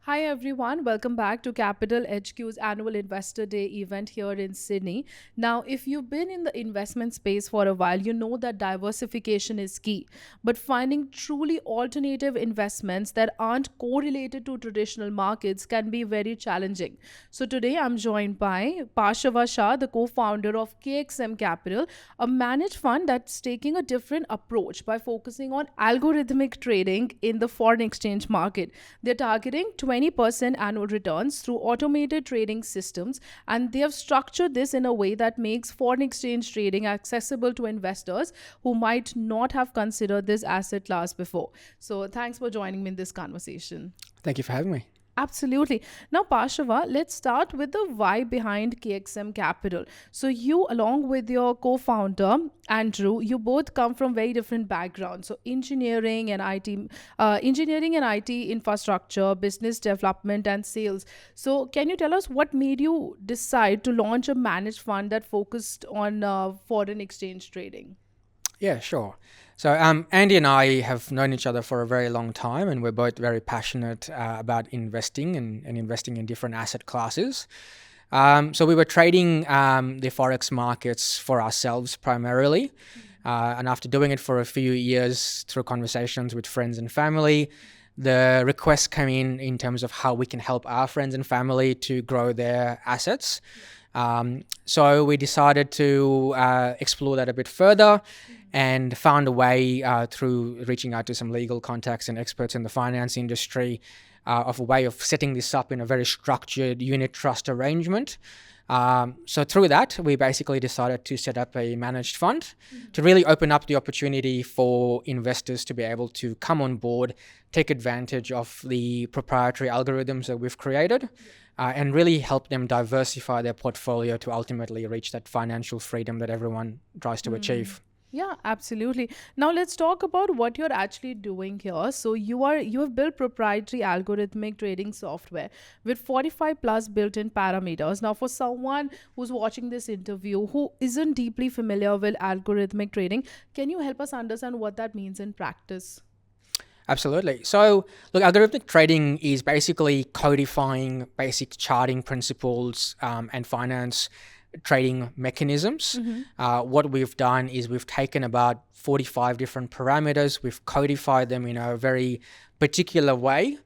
Hi everyone, welcome back to Capital HQ's annual Investor Day event here in Sydney. Now, if you've been in the investment space for a while, you know that diversification is key. But finding truly alternative investments that aren't correlated to traditional markets can be very challenging. So today I'm joined by Parshva Shah, the co-founder of KXM Capital, a managed fund that's taking a different approach by focusing on algorithmic trading in the foreign exchange market. They're targeting 20% annual returns through automated trading systems, and they have structured this in a way that makes foreign exchange trading accessible to investors who might not have considered this asset class before. So, thanks for joining me in this conversation. Thank you for having me. Absolutely. Now, Pashava, let's start with the why behind KXM Capital. So, you, along with your co founder, Andrew, you both come from very different backgrounds. So, engineering and IT infrastructure, business development, and sales. So, can you tell us what made you decide to launch a managed fund that focused on foreign exchange trading? Yeah, sure. So Andy and I have known each other for a very long time, and we're both very passionate about investing and investing in different asset classes. So we were trading the Forex markets for ourselves primarily. And after doing it for a few years through conversations with friends and family, the requests came in terms of how we can help our friends and family to grow their assets. So we decided to explore that a bit further and found a way through reaching out to some legal contacts and experts in the finance industry of a way of setting this up in a very structured unit trust arrangement. So through that, we basically decided to set up a managed fund to really open up the opportunity for investors to be able to come on board, take advantage of the proprietary algorithms that we've created, and really help them diversify their portfolio to ultimately reach that financial freedom that everyone tries to achieve. Yeah, absolutely. Now let's talk about what you're actually doing here. So you have built proprietary algorithmic trading software with 45 plus built-in parameters. Now for someone who's watching this interview who isn't deeply familiar with algorithmic trading, can you help us understand what that means in practice? Absolutely. So, look, algorithmic trading is basically codifying basic charting principles and finance trading mechanisms. What we've done is we've taken about 45 different parameters, we've codified them in a very particular way,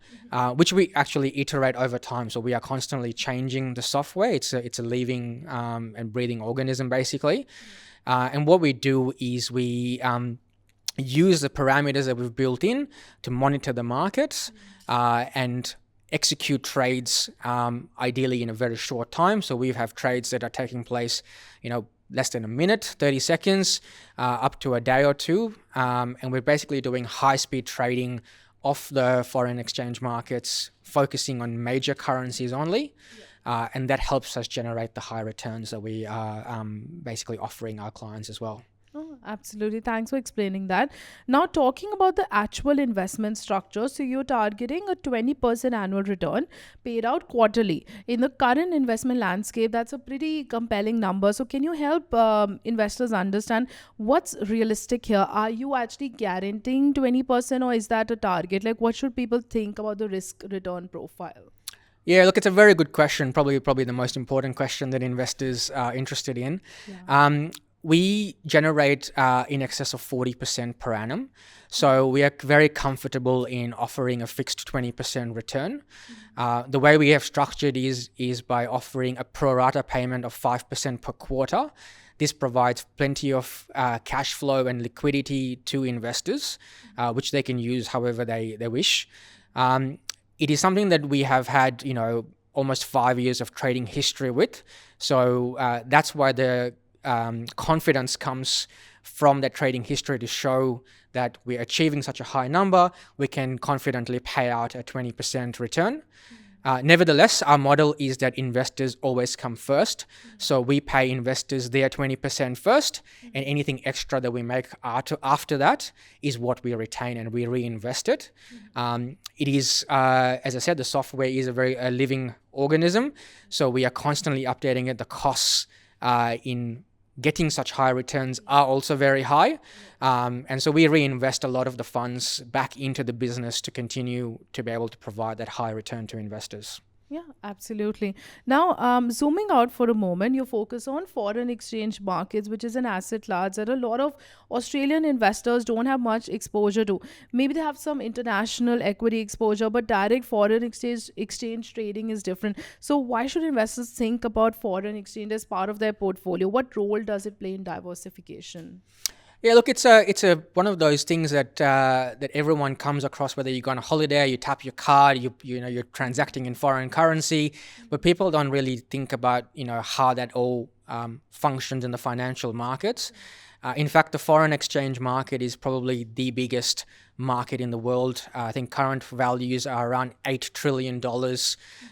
which we actually iterate over time. So we are constantly changing the software. It's a living and breathing organism, basically. And what we do is we use the parameters that we've built in to monitor the markets and execute trades ideally in a very short time. So we have trades that are taking place, less than a minute, 30 seconds, up to a day or two. And we're basically doing high-speed trading off the foreign exchange markets, focusing on major currencies only. And that helps us generate the high returns that we are basically offering our clients as well. Oh, absolutely. Thanks for explaining that. Now, talking about the actual investment structure, so you're targeting a 20% annual return paid out quarterly. In the current investment landscape, that's a pretty compelling number. So, can you help investors understand what's realistic here? Are you actually guaranteeing 20% or is that a target? Like, what should people think about the risk return profile? Yeah, look, it's a very good question. Probably the most important question that investors are interested in. Yeah. We generate in excess of 40% per annum. So we are very comfortable in offering a fixed 20% return. The way we have structured is by offering a pro rata payment of 5% per quarter. This provides plenty of cash flow and liquidity to investors, which they can use however they wish. It is something that we have had, almost 5 years of trading history with. So that's why the confidence comes from that trading history to show that we're achieving such a high number, we can confidently pay out a 20% return. Nevertheless, our model is that investors always come first. So we pay investors their 20% first, and anything extra that we make after that is what we retain and we reinvest it. It is, as I said, the software is a living organism. So we are constantly updating it. The costs in getting such high returns are also very high. And so we reinvest a lot of the funds back into the business to continue to be able to provide that high return to investors. Yeah, absolutely. Now, zooming out for a moment, you focus on foreign exchange markets, which is an asset class that a lot of Australian investors don't have much exposure to. Maybe they have some international equity exposure, but direct foreign exchange trading is different. So, why should investors think about foreign exchange as part of their portfolio? What role does it play in diversification? Yeah, look, it's a one of those things that that everyone comes across. Whether you go on a holiday, you tap your card, you're transacting in foreign currency, but people don't really think about how that all functions in the financial markets. In fact, the foreign exchange market is probably the biggest market in the world. I think current values are around $8 trillion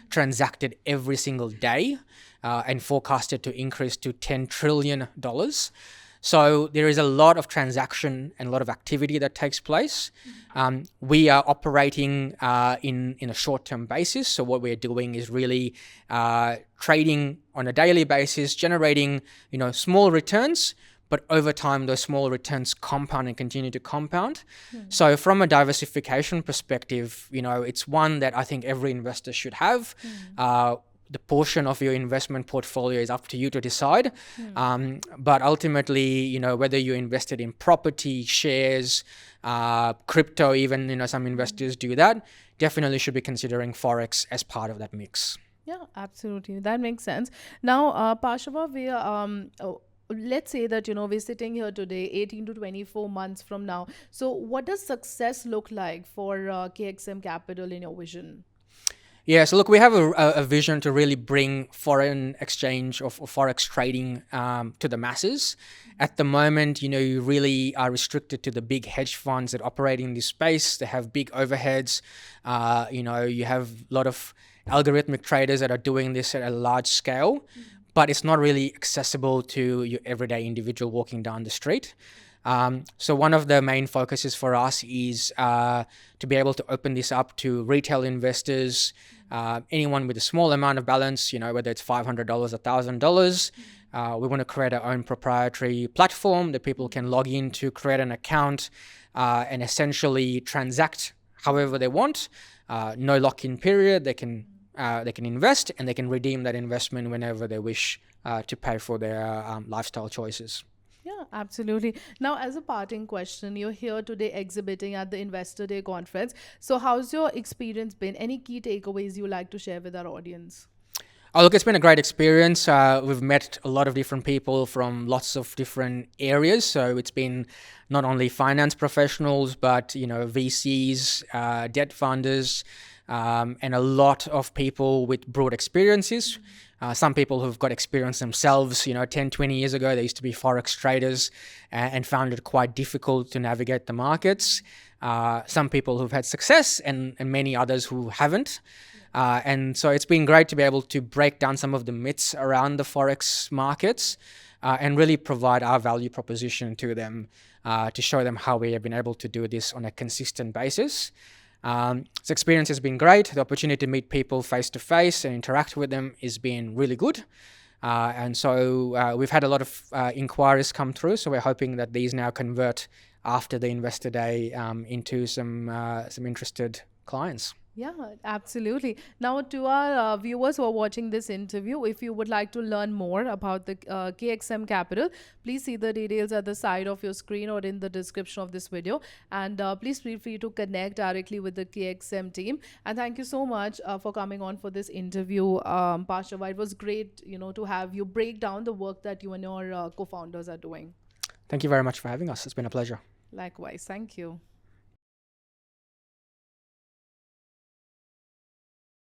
transacted every single day, and forecasted to increase to $10 trillion. So there is a lot of transaction and a lot of activity that takes place. We are operating in a short-term basis. So what we're doing is really trading on a daily basis, generating small returns, but over time those small returns compound and continue to compound. So from a diversification perspective, it's one that I think every investor should have. The portion of your investment portfolio is up to you to decide. But ultimately, whether you're invested in property, shares, crypto, even, some investors do that, definitely should be considering Forex as part of that mix. Yeah, absolutely. That makes sense. Now, Parshva, let's say that we're sitting here today 18 to 24 months from now. So what does success look like for KXM Capital in your vision? Yeah, so look, we have a vision to really bring foreign exchange or Forex trading to the masses. At the moment, you really are restricted to the big hedge funds that operate in this space. They have big overheads. You have a lot of algorithmic traders that are doing this at a large scale, but it's not really accessible to your everyday individual walking down the street. So one of the main focuses for us is to be able to open this up to retail investors, anyone with a small amount of balance, whether it's $500, $1,000. We want to create our own proprietary platform that people can log in to create an account and essentially transact however they want. No lock-in period. They can invest and they can redeem that investment whenever they wish to pay for their lifestyle choices. Yeah, absolutely. Now, as a parting question, you're here today exhibiting at the Investor Day conference. So, how's your experience been? Any key takeaways you like to share with our audience? Oh, look, it's been a great experience. We've met a lot of different people from lots of different areas. So it's been not only finance professionals, but, VCs, debt funders, and a lot of people with broad experiences. Some people who've got experience themselves, 10, 20 years ago, they used to be Forex traders and found it quite difficult to navigate the markets. Some people who've had success and many others who haven't. And so it's been great to be able to break down some of the myths around the Forex markets and really provide our value proposition to them to show them how we have been able to do this on a consistent basis. This experience has been great. The opportunity to meet people face to face and interact with them has been really good. And so we've had a lot of inquiries come through. So we're hoping that these now convert after the Investor Day into some interested clients. Yeah, absolutely. Now, to our viewers who are watching this interview, if you would like to learn more about the KXM Capital, please see the details at the side of your screen or in the description of this video. And please feel free to connect directly with the KXM team. And thank you so much for coming on for this interview, Parshva. It was great, to have you break down the work that you and your co-founders are doing. Thank you very much for having us. It's been a pleasure. Likewise. Thank you.